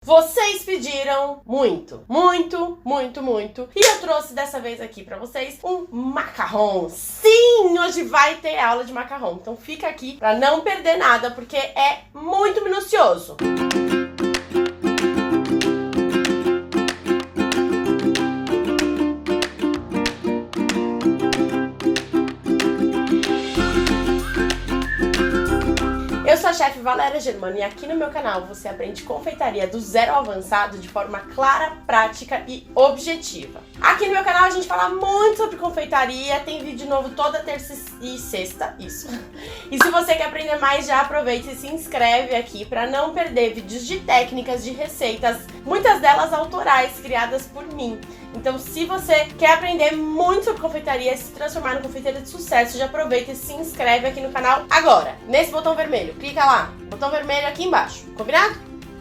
Vocês pediram muito, muito, muito, muito. E eu trouxe dessa vez aqui pra vocês um macarrão. Sim, hoje vai ter aula de macarrão. Então fica aqui pra não perder nada, porque é muito minucioso. Eu sou a chefe Valéria Germano e aqui no meu canal você aprende confeitaria do zero ao avançado de forma clara, prática e objetiva. Aqui no meu canal a gente fala muito sobre confeitaria, tem vídeo novo toda terça e sexta, isso. E se você quer aprender mais, já aproveita e se inscreve aqui para não perder vídeos de técnicas, de receitas, muitas delas autorais, criadas por mim. Então, se você quer aprender muito sobre confeitaria e se transformar numa confeiteira de sucesso, já aproveita e se inscreve aqui no canal agora, nesse botão vermelho. Clica lá, botão vermelho aqui embaixo, combinado?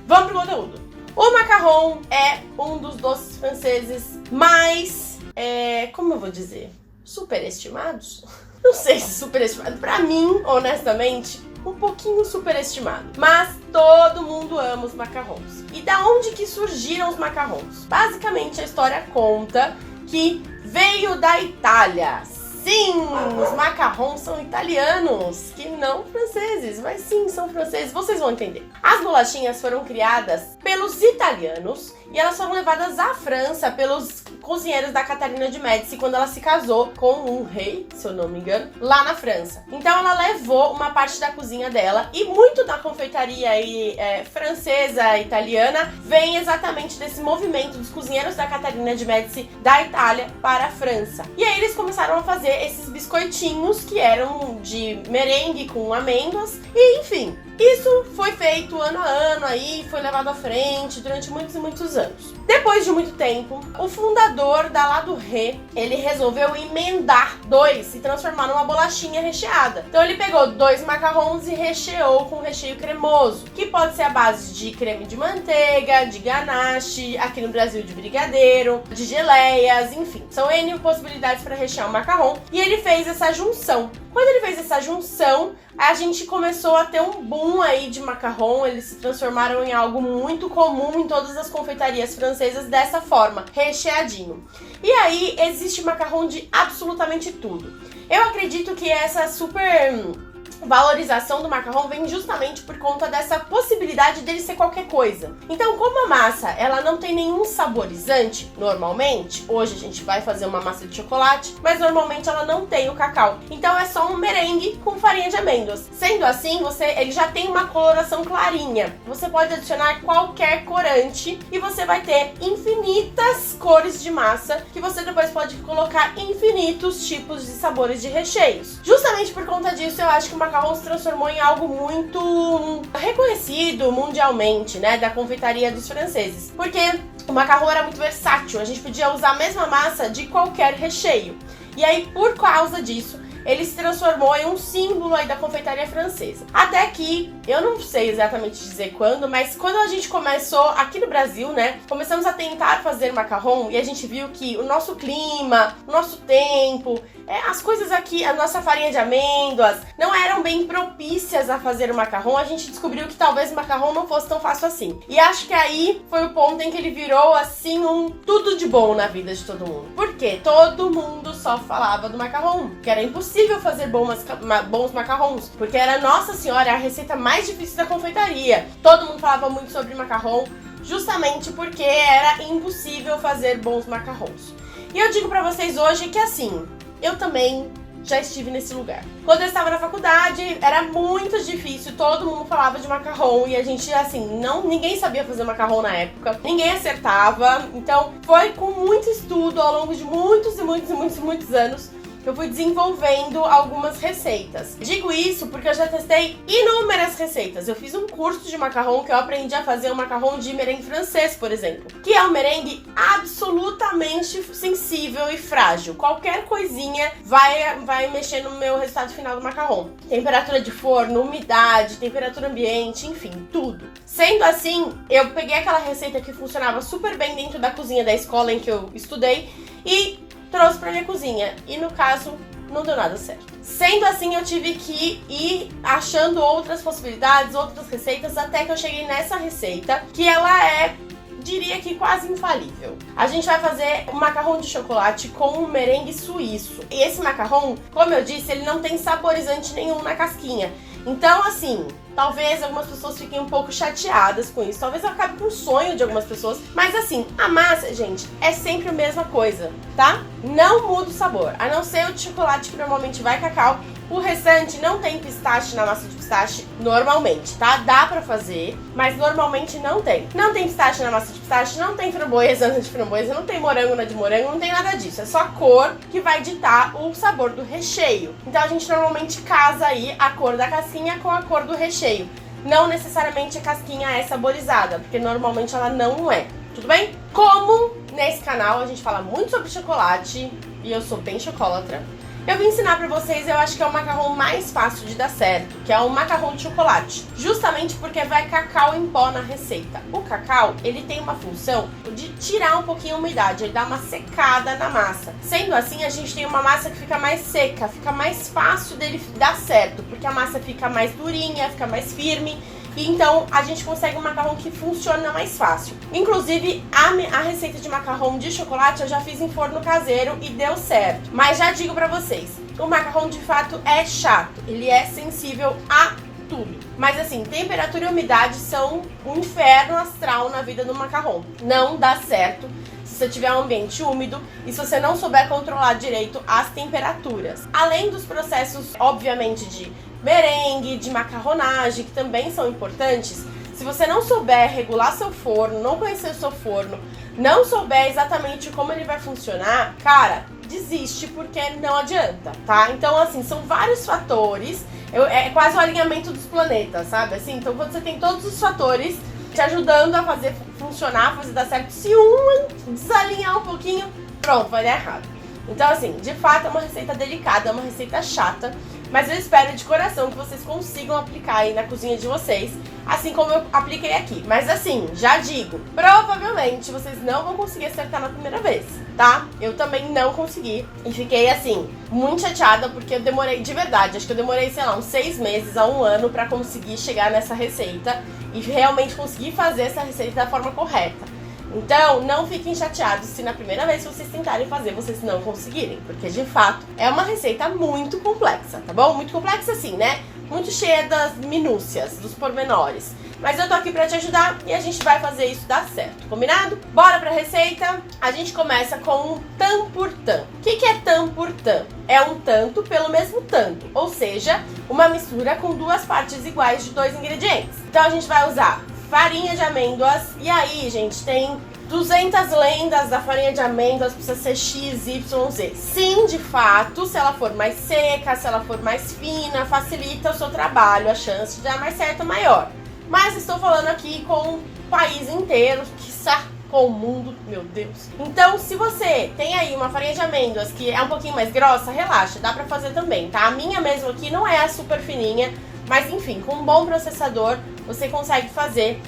Vamos pro conteúdo. O macarrão é um dos doces franceses mais, como eu vou dizer, superestimados? Não sei se superestimado, pra mim, honestamente, um pouquinho superestimado. Mas todo mundo ama os macarrons. E da onde que surgiram os macarrons? Basicamente a história conta que veio da Itália. Sim, os macarrons são italianos, que não franceses, mas sim, são franceses, vocês vão entender. As bolachinhas foram criadas pelos italianos e elas foram levadas à França pelos cozinheiros da Catarina de Médici quando ela se casou com um rei, se eu não me engano, lá na França. Então ela levou uma parte da cozinha dela e muito da confeitaria aí, francesa, italiana, vem exatamente desse movimento dos cozinheiros da Catarina de Médici da Itália para a França. E aí eles começaram a fazer esses biscoitinhos que eram de merengue com amêndoas e enfim, isso foi feito ano a ano aí, foi levado à frente durante muitos e muitos anos. Depois de muito tempo, o fundador da La Durée, ele resolveu emendar dois e transformar numa bolachinha recheada. Então ele pegou dois macarrons e recheou com recheio cremoso, que pode ser a base de creme de manteiga, de ganache, aqui no Brasil de brigadeiro, de geleias, enfim. São N possibilidades para rechear um macarrão. E ele fez essa junção. Quando ele fez essa junção, a gente começou a ter um boom aí de macarrão, eles se transformaram em algo muito comum em todas as confeitarias francesas dessa forma, recheadinho. E aí existe macarrão de absolutamente tudo. Eu acredito que essa valorização do macarrão vem justamente por conta dessa possibilidade dele ser qualquer coisa. Então, como a massa ela não tem nenhum saborizante, normalmente, hoje a gente vai fazer uma massa de chocolate, mas normalmente ela não tem o cacau. Então é só um merengue com farinha de amêndoas. Sendo assim, ele já tem uma coloração clarinha. Você pode adicionar qualquer corante e você vai ter infinitas cores de massa que você depois pode colocar infinitos tipos de sabores de recheios. Justamente por conta disso, eu acho que o macarrão se transformou em algo muito reconhecido mundialmente, né, da confeitaria dos franceses, porque o macarrão era muito versátil, a gente podia usar a mesma massa de qualquer recheio, e aí por causa disso ele se transformou em um símbolo aí da confeitaria francesa. Até que, eu não sei exatamente dizer quando, mas quando a gente começou aqui no Brasil, né, começamos a tentar fazer macarrão e a gente viu que o nosso clima, o nosso tempo, as coisas aqui, a nossa farinha de amêndoas, não eram bem propícias a fazer o macarrão, a gente descobriu que talvez o macarrão não fosse tão fácil assim. E acho que aí foi o ponto em que ele virou, assim, um tudo de bom na vida de todo mundo. Porque todo mundo só falava do macarrão, que era impossível fazer bons macarrons, porque era, nossa senhora, a receita mais difícil da confeitaria. Todo mundo falava muito sobre macarrão, justamente porque era impossível fazer bons macarrons. E eu digo pra vocês hoje que assim, eu também já estive nesse lugar. Quando eu estava na faculdade, era muito difícil, todo mundo falava de macarrão e a gente, assim, ninguém sabia fazer macarrão na época, ninguém acertava, então foi com muito estudo ao longo de muitos anos que eu fui desenvolvendo algumas receitas. Digo isso porque eu já testei inúmeras receitas. Eu fiz um curso de macarrão que eu aprendi a fazer um macarrão de merengue francês, por exemplo, que é um merengue absolutamente sensível e frágil. Qualquer coisinha vai mexer no meu resultado final do macarrão. Temperatura de forno, umidade, temperatura ambiente, enfim, tudo. Sendo assim, eu peguei aquela receita que funcionava super bem dentro da cozinha da escola em que eu estudei e trouxe pra minha cozinha. E no caso, não deu nada certo. Sendo assim, eu tive que ir achando outras possibilidades, outras receitas, até que eu cheguei nessa receita, que ela é, diria que quase infalível. A gente vai fazer um macarrão de chocolate com um merengue suíço. E esse macarrão, como eu disse, ele não tem saborizante nenhum na casquinha. Então, assim, talvez algumas pessoas fiquem um pouco chateadas com isso. Talvez acabe com o sonho de algumas pessoas. Mas assim, a massa, gente, é sempre a mesma coisa, tá? Não muda o sabor. A não ser o de chocolate, que normalmente vai cacau. O restante não tem pistache na massa de pistache normalmente, tá? Dá pra fazer, mas normalmente não tem. Não tem pistache na massa de pistache, não tem framboesa na de framboesa, não tem morango na de morango, não tem nada disso. É só a cor que vai ditar o sabor do recheio. Então a gente normalmente casa aí a cor da casquinha com a cor do recheio. Não necessariamente a casquinha é saborizada, porque normalmente ela não é. Tudo bem? Como nesse canal a gente fala muito sobre chocolate, e eu sou bem chocolatra, eu vim ensinar pra vocês, eu acho que é o macarrão mais fácil de dar certo, que é o macarrão de chocolate. Justamente porque vai cacau em pó na receita. O cacau, ele tem uma função de tirar um pouquinho a umidade, ele dá uma secada na massa. Sendo assim, a gente tem uma massa que fica mais seca, fica mais fácil dele dar certo, porque a massa fica mais durinha, fica mais firme. E então a gente consegue um macarrão que funciona mais fácil. Inclusive, a receita de macarrão de chocolate eu já fiz em forno caseiro e deu certo. Mas já digo pra vocês, o macarrão de fato é chato, ele é sensível a tudo. Mas assim, temperatura e umidade são um inferno astral na vida do macarrão. Não dá certo se você tiver um ambiente úmido e se você não souber controlar direito as temperaturas. Além dos processos, obviamente, de merengue, de macarronagem, que também são importantes, se você não souber regular seu forno, não conhecer o seu forno, não souber exatamente como ele vai funcionar, cara, desiste, porque não adianta, tá? Então, assim, são vários fatores, é quase o alinhamento dos planetas, sabe? Assim, então, quando você tem todos os fatores te ajudando a fazer funcionar, fazer dar certo, se um desalinhar um pouquinho, pronto, vai dar errado. Então, assim, de fato é uma receita delicada, é uma receita chata, mas eu espero de coração que vocês consigam aplicar aí na cozinha de vocês, assim como eu apliquei aqui. Mas assim, já digo, provavelmente vocês não vão conseguir acertar na primeira vez, tá? Eu também não consegui e fiquei assim, muito chateada porque eu demorei, de verdade, acho que eu demorei, sei lá, uns 6 meses a 1 ano pra conseguir chegar nessa receita e realmente conseguir fazer essa receita da forma correta. Então, não fiquem chateados se na primeira vez que vocês tentarem fazer, vocês não conseguirem. Porque, de fato, é uma receita muito complexa, tá bom? Muito complexa assim, né? Muito cheia das minúcias, dos pormenores. Mas eu tô aqui pra te ajudar e a gente vai fazer isso dar certo, combinado? Bora pra receita? A gente começa com um tan-por-tan. O que é tan-por-tan? É um tanto pelo mesmo tanto, ou seja, uma mistura com duas partes iguais de 2 ingredientes. Então, a gente vai usar farinha de amêndoas, e aí, gente, tem 200 lendas da farinha de amêndoas, precisa ser X, Y, Z. Sim, de fato, se ela for mais seca, se ela for mais fina, facilita o seu trabalho, a chance de dar mais certo é maior. Mas estou falando aqui com o país inteiro, quiçá com o mundo, meu Deus. Então, se você tem aí uma farinha de amêndoas que é um pouquinho mais grossa, relaxa, dá pra fazer também, tá? A minha mesmo aqui não é a super fininha, mas enfim, com um bom processador você consegue fazer,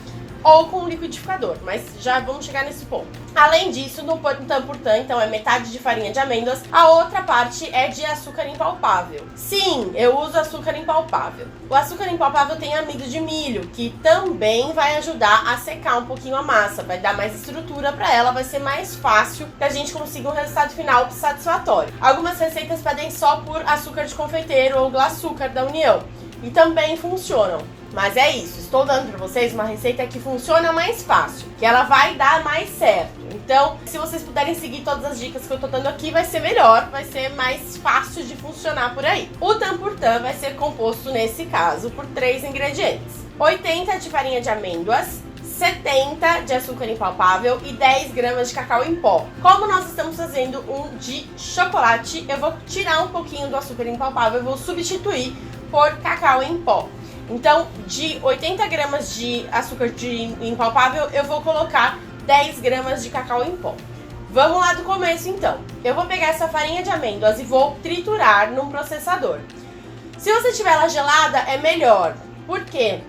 ou com um liquidificador, mas já vamos chegar nesse ponto. Além disso, no tan-por-tan, então é metade de farinha de amêndoas, a outra parte é de açúcar impalpável. Sim, eu uso açúcar impalpável. O açúcar impalpável tem amido de milho, que também vai ajudar a secar um pouquinho a massa, vai dar mais estrutura para ela, vai ser mais fácil que a gente consiga um resultado final satisfatório. Algumas receitas pedem só por açúcar de confeiteiro ou glaçúcar da União, e também funcionam. Mas é isso, estou dando pra vocês uma receita que funciona mais fácil, que ela vai dar mais certo. Então, se vocês puderem seguir todas as dicas que eu tô dando aqui, vai ser melhor, vai ser mais fácil de funcionar por aí. O tan-por-tan vai ser composto, nesse caso, por 3 ingredientes. 80 de farinha de amêndoas, 70 de açúcar impalpável e 10 gramas de cacau em pó. Como nós estamos fazendo um de chocolate, eu vou tirar um pouquinho do açúcar impalpável e vou substituir por cacau em pó. Então, de 80 gramas de açúcar impalpável, eu vou colocar 10 gramas de cacau em pó. Vamos lá do começo, então. Eu vou pegar essa farinha de amêndoas e vou triturar num processador. Se você tiver ela gelada, é melhor. Por quê?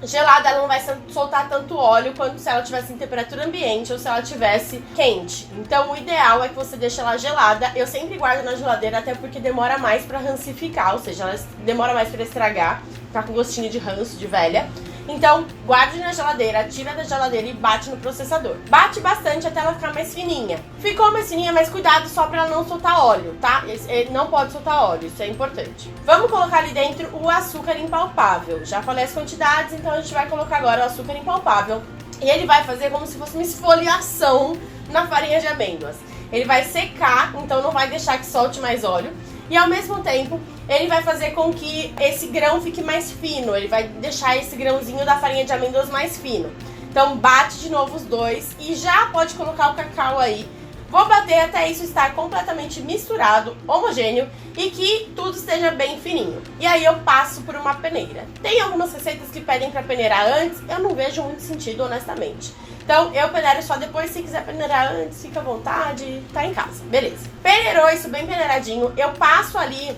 Gelada, ela não vai soltar tanto óleo quanto se ela tivesse em temperatura ambiente ou se ela tivesse quente. Então, o ideal é que você deixe ela gelada. Eu sempre guardo na geladeira, até porque demora mais pra rancificar, ou seja, ela demora mais pra estragar, ficar com gostinho de ranço, de velha. Então, guarde na geladeira, tira da geladeira e bate no processador. Bate bastante até ela ficar mais fininha. Ficou mais fininha, mas cuidado só pra ela não soltar óleo, tá? Não pode soltar óleo, isso é importante. Vamos colocar ali dentro o açúcar impalpável. Já falei as quantidades, então a gente vai colocar agora o açúcar impalpável. E ele vai fazer como se fosse uma esfoliação na farinha de amêndoas. Ele vai secar, então não vai deixar que solte mais óleo. E ao mesmo tempo, ele vai fazer com que esse grão fique mais fino. Ele vai deixar esse grãozinho da farinha de amêndoas mais fino. Então bate de novo os dois e já pode colocar o cacau aí. Vou bater até isso estar completamente misturado, homogêneo e que tudo esteja bem fininho. E aí eu passo por uma peneira. Tem algumas receitas que pedem para peneirar antes, eu não vejo muito sentido, honestamente. Então eu peneiro só depois, se quiser peneirar antes, fica à vontade, tá em casa. Beleza. Peneirou isso bem peneiradinho, eu passo ali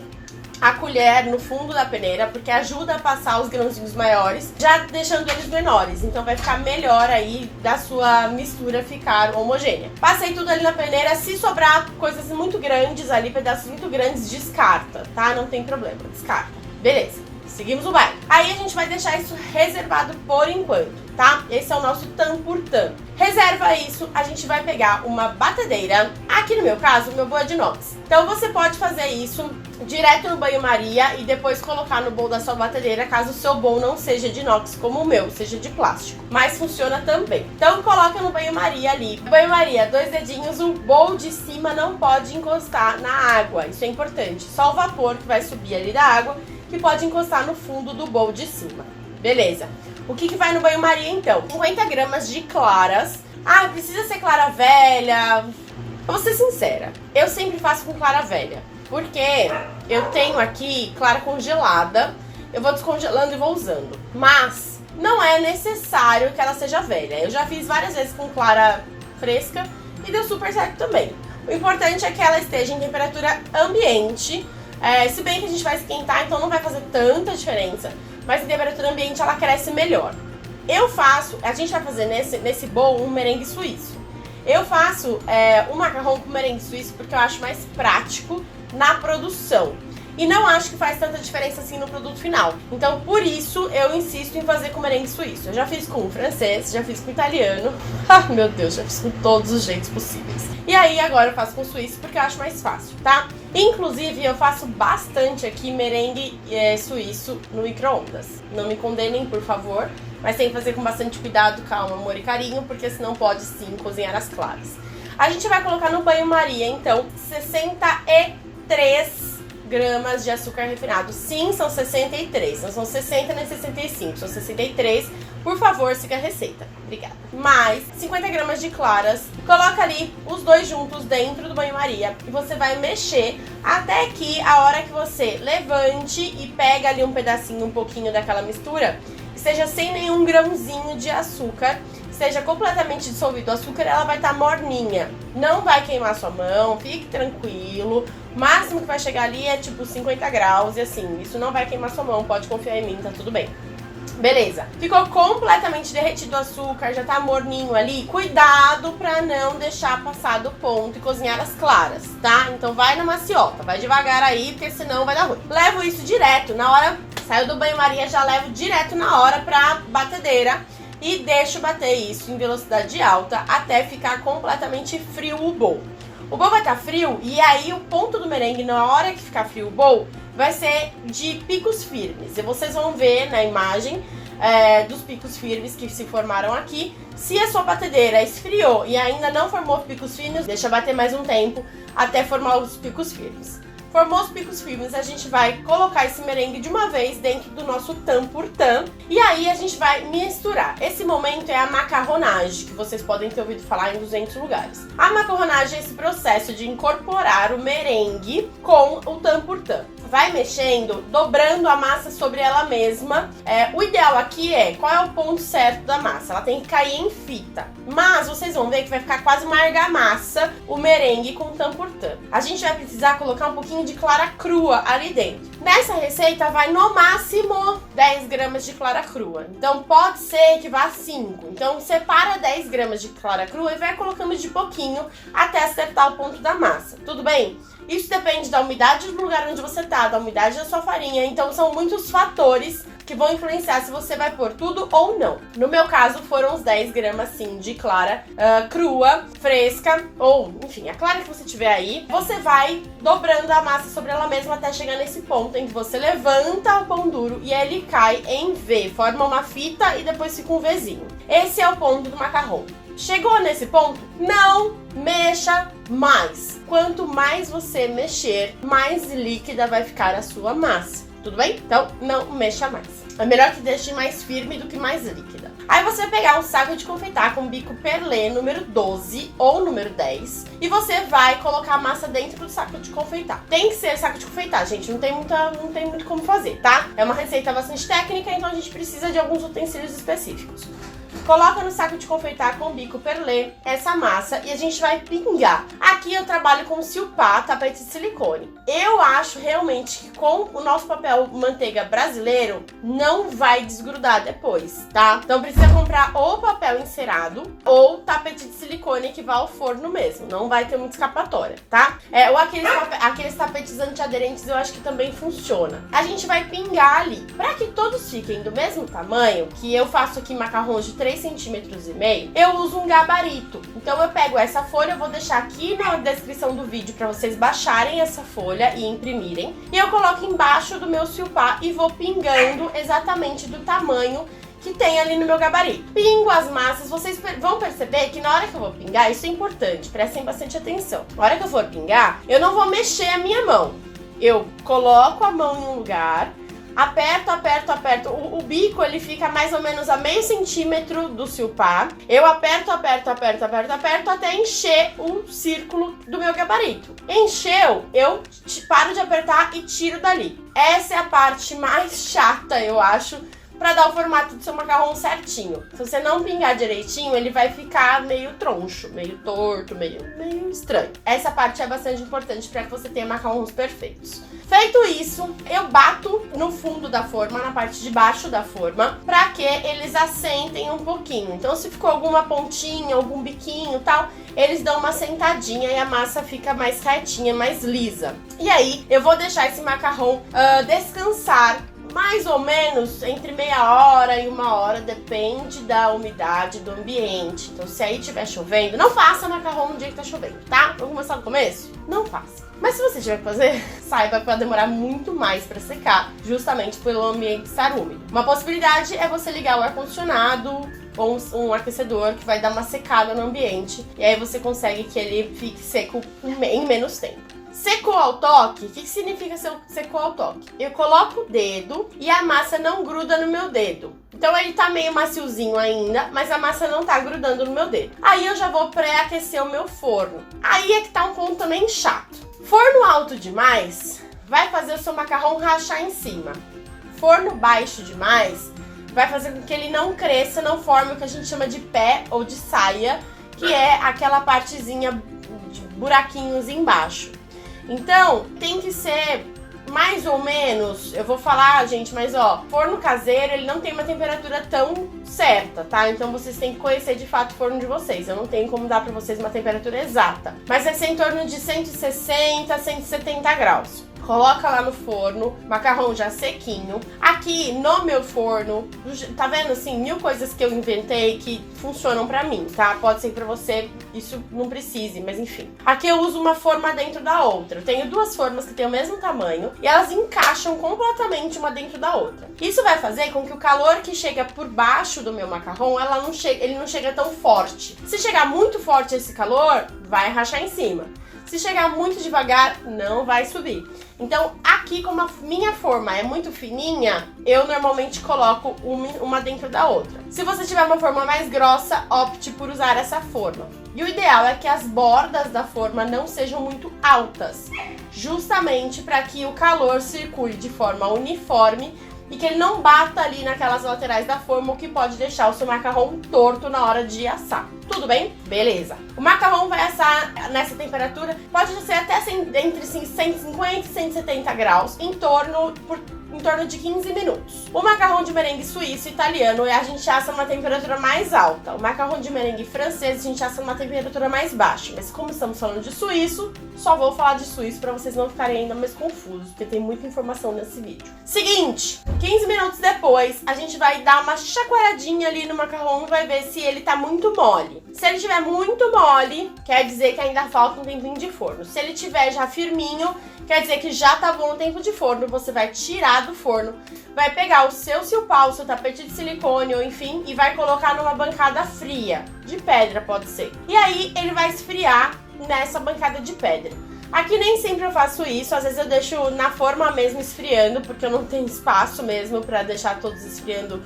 a colher no fundo da peneira, porque ajuda a passar os grãozinhos maiores, já deixando eles menores. Então vai ficar melhor aí da sua mistura ficar homogênea. Passei tudo ali na peneira, se sobrar coisas muito grandes ali, pedaços muito grandes, descarta, tá? Não tem problema, descarta. Beleza, seguimos o baile. Aí a gente vai deixar isso reservado por enquanto, tá? Esse é o nosso tam-por-tam. Reserva isso, a gente vai pegar uma batedeira. Aqui no meu caso, o meu bowl é de inox. Então você pode fazer isso direto no banho-maria e depois colocar no bowl da sua batedeira, caso o seu bowl não seja de inox como o meu, seja de plástico. Mas funciona também. Então coloca no banho-maria ali. Banho-maria, 2 dedinhos, o bowl de cima não pode encostar na água. Isso é importante. Só o vapor que vai subir ali da água que pode encostar no fundo do bowl de cima. Beleza. O que vai no banho-maria então? 50 gramas de claras. Ah, precisa ser clara velha. Vou ser sincera, eu sempre faço com clara velha, porque eu tenho aqui clara congelada, eu vou descongelando e vou usando. Mas não é necessário que ela seja velha. Eu já fiz várias vezes com clara fresca e deu super certo também. O importante é que ela esteja em temperatura ambiente, se bem que a gente vai esquentar, então não vai fazer tanta diferença. Mas em temperatura ambiente ela cresce melhor. A gente vai fazer nesse bowl um merengue suíço. Eu faço um macarrão com merengue suíço porque eu acho mais prático na produção. E não acho que faz tanta diferença assim no produto final. Então, por isso, eu insisto em fazer com merengue suíço. Eu já fiz com francês, já fiz com italiano. Ah, meu Deus, já fiz com todos os jeitos possíveis. E aí, agora eu faço com suíço porque eu acho mais fácil, tá? Inclusive, eu faço bastante aqui merengue suíço no micro-ondas. Não me condenem, por favor. Mas tem que fazer com bastante cuidado, calma, amor e carinho, porque senão pode sim cozinhar as claras. A gente vai colocar no banho-maria, então, 63 gramas de açúcar refinado. Sim, são 63, não são 60 nem 65, são 63. Por favor, siga a receita. Obrigada. Mais 50 gramas de claras. Coloca ali os dois juntos dentro do banho-maria e você vai mexer até que a hora que você levante e pega ali um pedacinho, um pouquinho daquela mistura, esteja sem nenhum grãozinho de açúcar, esteja completamente dissolvido o açúcar, ela vai estar morninha. Não vai queimar sua mão, fique tranquilo. O máximo que vai chegar ali é tipo 50 graus e assim, isso não vai queimar sua mão, pode confiar em mim, tá tudo bem. Beleza, ficou completamente derretido o açúcar, já tá morninho ali. Cuidado pra não deixar passar do ponto e cozinhar as claras, tá? Então vai na maciota, vai devagar aí, porque senão vai dar ruim. Levo isso direto, na hora, saiu do banho-maria, já levo direto na hora pra batedeira e deixo bater isso em velocidade alta até ficar completamente frio o bowl. O bowl vai estar frio e aí o ponto do merengue, na hora que ficar frio o bowl, vai ser de picos firmes. E vocês vão ver na imagem dos picos firmes que se formaram aqui. Se a sua batedeira esfriou e ainda não formou picos firmes, deixa bater mais um tempo até formar os picos firmes. Formou os picos firmes, a gente vai colocar esse merengue de uma vez dentro do nosso tam-por-tam. E aí a gente vai misturar. Esse momento é a macarronagem, que vocês podem ter ouvido falar em 200 lugares. A macarronagem é esse processo de incorporar o merengue com o tam-por-tam. vai mexendo, dobrando a massa sobre ela mesma. O ideal aqui qual é o ponto certo da massa? Ela tem que cair em fita. Mas vocês vão ver que vai ficar quase uma argamassa o merengue com tam por tam. A gente vai precisar colocar um pouquinho de clara crua ali dentro. Nessa receita vai no máximo 10 gramas de clara crua. Então pode ser que vá 5. Então separa 10 gramas de clara crua e vai colocando de pouquinho até acertar o ponto da massa. Tudo bem? Isso depende da umidade do lugar onde você tá, da umidade da sua farinha. Então são muitos fatores que vão influenciar se você vai pôr tudo ou não. No meu caso foram uns 10 gramas sim de clara crua, fresca, ou enfim, a clara que você tiver aí. Você vai dobrando a massa sobre ela mesma até chegar nesse ponto em que você levanta o pão duro e ele cai em V, forma uma fita e depois fica um Vzinho. Esse é o ponto do macarrão. Chegou nesse ponto? Não mexa mais. Quanto mais você mexer, mais líquida vai ficar a sua massa. Tudo bem? Então, não mexa mais. É melhor que deixe mais firme do que mais líquida. Aí você vai pegar um saco de confeitar com bico perlê número 12 ou número 10 e você vai colocar a massa dentro do saco de confeitar. Tem que ser saco de confeitar, gente, não tem muito como fazer, tá? É uma receita bastante técnica, então a gente precisa de alguns utensílios específicos. Coloca no saco de confeitar com bico perlê essa massa e a gente vai pingar. Aqui eu trabalho com silpá, tapete de silicone. Eu acho realmente que com o nosso papel manteiga brasileiro não vai desgrudar depois, tá? Então precisa comprar ou papel encerado ou tapete de silicone que vá ao forno mesmo. Não vai ter muita escapatória, tá? Ou aqueles tapetes antiaderentes eu acho que também funciona. A gente vai pingar ali. Para que todos fiquem do mesmo tamanho, que eu faço aqui macarrões de 3,5 centímetros, eu uso um gabarito. Então eu pego essa folha, eu vou deixar aqui na descrição do vídeo para vocês baixarem essa folha e imprimirem. E eu coloco embaixo do meu silpá e vou pingando exatamente do tamanho que tem ali no meu gabarito. Pingo as massas, vocês vão perceber que na hora que eu vou pingar, isso é importante, prestem bastante atenção. Na hora que eu for pingar, eu não vou mexer a minha mão. Eu coloco a mão em um lugar, aperto. O bico ele fica mais ou menos a meio centímetro do silpá. Eu aperto até encher o círculo do meu gabarito. Encheu, eu paro de apertar e tiro dali. Essa é a parte mais chata, eu acho, pra dar o formato do seu macarrão certinho. Se você não pingar direitinho, ele vai ficar meio troncho, meio torto, meio estranho. Essa parte é bastante importante para que você tenha macarrões perfeitos. Feito isso, eu bato no fundo da forma, na parte de baixo da forma, para que eles assentem um pouquinho. Então, se ficou alguma pontinha, algum biquinho e tal, eles dão uma sentadinha e a massa fica mais retinha, mais lisa. E aí, eu vou deixar esse macarrão descansar mais ou menos entre meia hora e 1 hora, depende da umidade do ambiente. Então, se aí estiver chovendo, não faça macarrão no dia que tá chovendo, tá? Vamos começar do começo? Não faça. Mas se você tiver que fazer, saiba que vai demorar muito mais para secar, justamente pelo ambiente estar úmido. Uma possibilidade é você ligar o ar-condicionado ou um aquecedor que vai dar uma secada no ambiente, e aí você consegue que ele fique seco em menos tempo. Secou ao toque, o que significa secou ao toque? Eu coloco o dedo e a massa não gruda no meu dedo. Então ele tá meio maciozinho ainda, mas a massa não tá grudando no meu dedo. Aí eu já vou pré-aquecer o meu forno. Aí é que tá um ponto também chato. Forno alto demais vai fazer o seu macarrão rachar em cima. Forno baixo demais vai fazer com que ele não cresça, não forme o que a gente chama de pé ou de saia, que é aquela partezinha de buraquinhos embaixo. Então, tem que ser mais ou menos, eu vou falar, gente, mas ó, forno caseiro, ele não tem uma temperatura tão certa, tá? Então vocês têm que conhecer de fato o forno de vocês. Eu não tenho como dar pra vocês uma temperatura exata, mas vai ser em torno de 160, 170 graus. Coloca lá no forno, macarrão já sequinho. Aqui no meu forno, tá vendo assim, 1000 coisas que eu inventei que funcionam pra mim, tá? Pode ser que pra você isso não precise, mas enfim. Aqui eu uso uma forma dentro da outra. Eu tenho 2 formas que têm o mesmo tamanho e elas encaixam completamente uma dentro da outra. Isso vai fazer com que o calor que chega por baixo do meu macarrão, ele não chega tão forte. Se chegar muito forte esse calor, vai rachar em cima. Se chegar muito devagar, não vai subir. Então, aqui, como a minha forma é muito fininha, eu normalmente coloco uma dentro da outra. Se você tiver uma forma mais grossa, opte por usar essa forma. E o ideal é que as bordas da forma não sejam muito altas, justamente para que o calor circule de forma uniforme e que ele não bata ali naquelas laterais da forma, o que pode deixar o seu macarrão torto na hora de assar. Tudo bem? Beleza. O macarrão vai assar nessa temperatura, pode ser até entre 150 e 170 graus, em torno de 15 minutos. O macarrão de merengue suíço e italiano a gente assa numa temperatura mais alta. O macarrão de merengue francês a gente assa numa temperatura mais baixa. Mas como estamos falando de suíço, só vou falar de suíço para vocês não ficarem ainda mais confusos, porque tem muita informação nesse vídeo. Seguinte, 15 minutos depois, a gente vai dar uma chacoalhadinha ali no macarrão e vai ver se ele tá muito mole. Se ele tiver muito mole, quer dizer que ainda falta um tempinho de forno. Se ele tiver já firminho, quer dizer que já tá bom o tempo de forno. Você vai tirar do forno, vai pegar o seu silpau, o seu tapete de silicone ou enfim, e vai colocar numa bancada fria, de pedra pode ser. E aí ele vai esfriar nessa bancada de pedra. Aqui nem sempre eu faço isso, às vezes eu deixo na forma mesmo esfriando, porque eu não tenho espaço mesmo pra deixar todos esfriando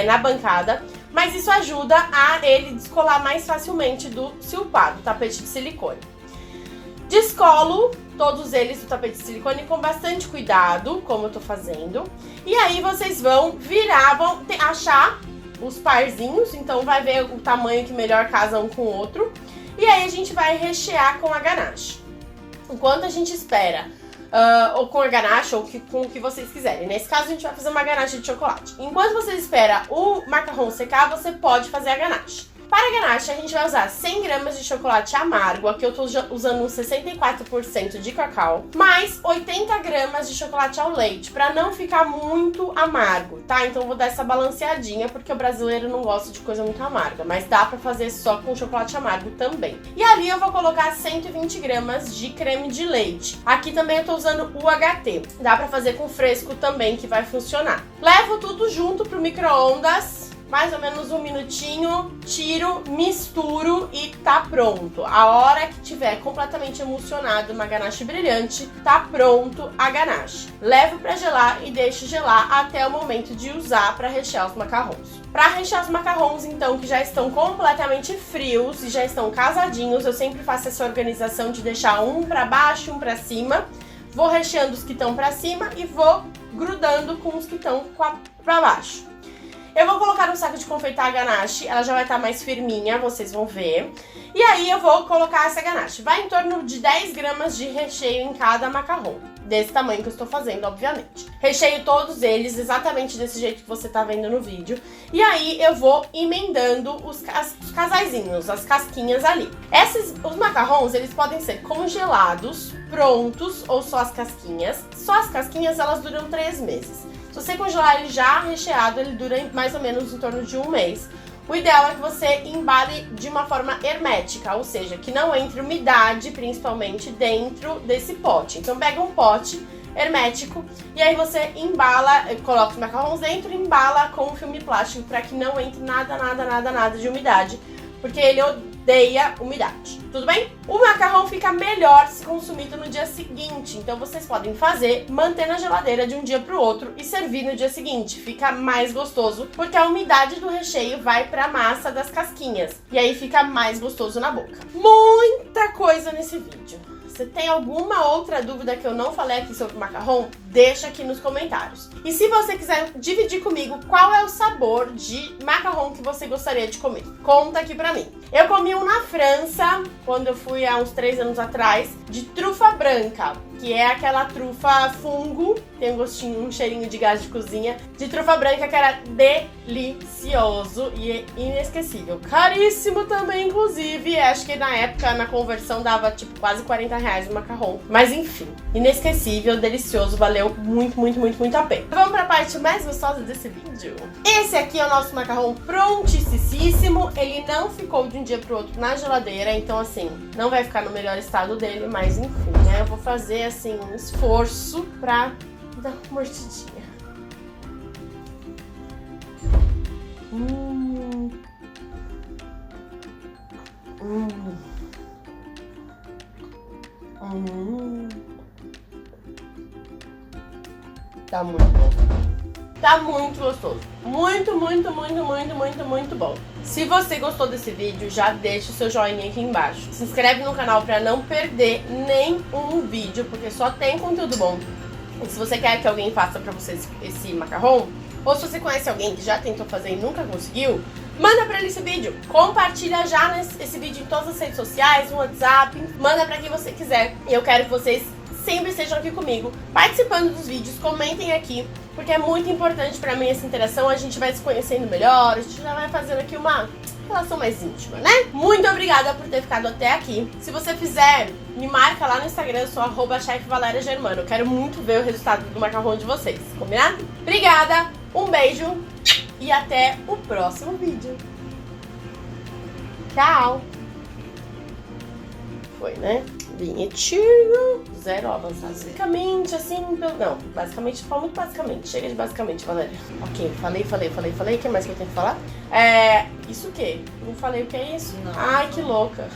na bancada. Mas isso ajuda a ele descolar mais facilmente do silpado, do tapete de silicone. Descolo todos eles do tapete de silicone com bastante cuidado, como eu tô fazendo. E aí vocês vão virar, vão achar os parzinhos, então vai ver o tamanho que melhor casa um com o outro. E aí a gente vai rechear com a ganache. Enquanto a gente espera, ou com a ganache, ou com o que vocês quiserem. Nesse caso a gente vai fazer uma ganache de chocolate. Enquanto você espera o macarrão secar, você pode fazer a ganache. Para a ganache, a gente vai usar 100 gramas de chocolate amargo, aqui eu tô usando um 64% de cacau, mais 80 gramas de chocolate ao leite, para não ficar muito amargo, tá? Então eu vou dar essa balanceadinha, porque o brasileiro não gosta de coisa muito amarga, mas dá pra fazer só com chocolate amargo também. E ali eu vou colocar 120 gramas de creme de leite. Aqui também eu tô usando UHT, dá pra fazer com fresco também, que vai funcionar. Levo tudo junto pro micro-ondas, mais ou menos 1 minutinho, tiro, misturo e tá pronto. A hora que tiver completamente emulsionado uma ganache brilhante, tá pronto a ganache. Levo pra gelar e deixo gelar até o momento de usar para rechear os macarrons. Para rechear os macarrons, então, que já estão completamente frios e já estão casadinhos, eu sempre faço essa organização de deixar um para baixo e um para cima. Vou recheando os que estão para cima e vou grudando com os que estão para baixo. Eu vou colocar no saco de confeitar a ganache, ela já vai estar mais firminha, vocês vão ver. E aí eu vou colocar essa ganache. Vai em torno de 10 gramas de recheio em cada macarrão. Desse tamanho que eu estou fazendo, obviamente. Recheio todos eles exatamente desse jeito que você tá vendo no vídeo. E aí eu vou emendando os casaizinhos, as casquinhas ali. Os macarrons, eles podem ser congelados, prontos ou só as casquinhas. Só as casquinhas, elas duram 3 meses. Se você congelar ele já recheado, ele dura mais ou menos em torno de 1 mês. O ideal é que você embale de uma forma hermética, ou seja, que não entre umidade, principalmente, dentro desse pote. Então pega um pote hermético e aí você embala, coloca os macarrons dentro e embala com um filme plástico para que não entre nada de umidade, porque ele odeia umidade, tudo bem? O macarrão fica melhor se consumido no dia seguinte, então vocês podem fazer, manter na geladeira de um dia para o outro e servir no dia seguinte, fica mais gostoso, porque a umidade do recheio vai para a massa das casquinhas, e aí fica mais gostoso na boca. Muita coisa nesse vídeo. Se tem alguma outra dúvida que eu não falei aqui sobre o macarrão, deixa aqui nos comentários. E se você quiser dividir comigo qual é o sabor de macarrão que você gostaria de comer, conta aqui pra mim. Eu comi um na França, quando eu fui há uns 3 anos atrás, de trufa branca, que é aquela trufa fungo, tem um gostinho, um cheirinho de gás de cozinha, de trufa branca, que era delicioso e inesquecível. Caríssimo também, inclusive, acho que na época, na conversão, dava tipo quase 40 reais o macarrão. Mas enfim, inesquecível, delicioso, valeu muito a pena. Vamos pra parte mais gostosa desse vídeo. Esse aqui é o nosso macarrão prontíssimo, ele não ficou de um dia pro outro na geladeira, então assim, não vai ficar no melhor estado dele, mas enfim, né, eu vou fazer assim um esforço pra dar uma mordidinha. Tá muito bom. Tá muito gostoso. Muito, muito, muito, muito, muito, muito bom. Se você gostou desse vídeo, já deixa o seu joinha aqui embaixo. Se inscreve no canal pra não perder nenhum vídeo, porque só tem conteúdo bom. E se você quer que alguém faça pra você esse macarrão, ou se você conhece alguém que já tentou fazer e nunca conseguiu, manda pra ele esse vídeo. Compartilha já esse vídeo em todas as redes sociais, no WhatsApp. Manda pra quem você quiser. E eu quero que vocês sempre estejam aqui comigo, participando dos vídeos, comentem aqui, porque é muito importante pra mim essa interação, a gente vai se conhecendo melhor, a gente já vai fazendo aqui uma relação mais íntima, né? Muito obrigada por ter ficado até aqui. Se você fizer, me marca lá no Instagram, eu sou @chefvaleriagermano. Eu quero muito ver o resultado do macarrão de vocês, combinado? Obrigada, um beijo e até o próximo vídeo. Tchau! Foi, né? Bonitinho, zero avançado. Basicamente, assim, não, basicamente, fala muito basicamente. Chega de basicamente, Valéria. Ok, falei. O que mais que eu tenho que falar? Isso o quê? Não falei o que é isso? Não. Ai, que louca.